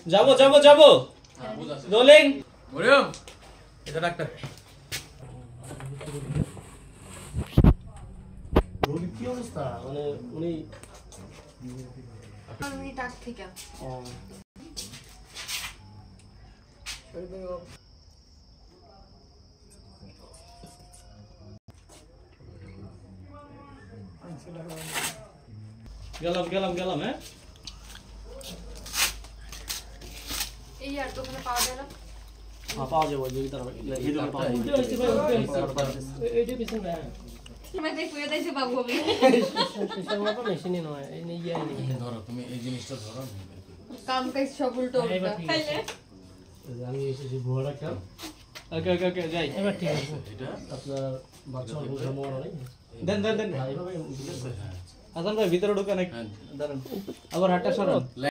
যাবো যাবো যাবো রোলিং মরিয়ম এটা ডাক্তার রোগী কি অবস্থা মানে উনি আমি ডাক থেকে গেলাম হ্যাঁ এই আর দোকানে পাওয়া যায় না পাওয়া যাবে যদি তার ভিডিও পাওয়া যাবে এইটা পিছন না তুমি দেখো এটাই বাবু আমি স্পেশাল মতো মেশিনই নয় এই নিয়ে ইয়ে নেই ধরো তুমি এই জিনিসটা ধরো কাম কাজ সব উল্টো খাইলে আমি এসেছি ভুয়া একটা ওকে যাই এবার ঠিক আছে এটা আপনার বাচ্চা বুঝা মরা নাই দেন এইভাবে হাসান ভাই ভিতরে ঢোকেন দাঁড়ান আবার হাতটা সরান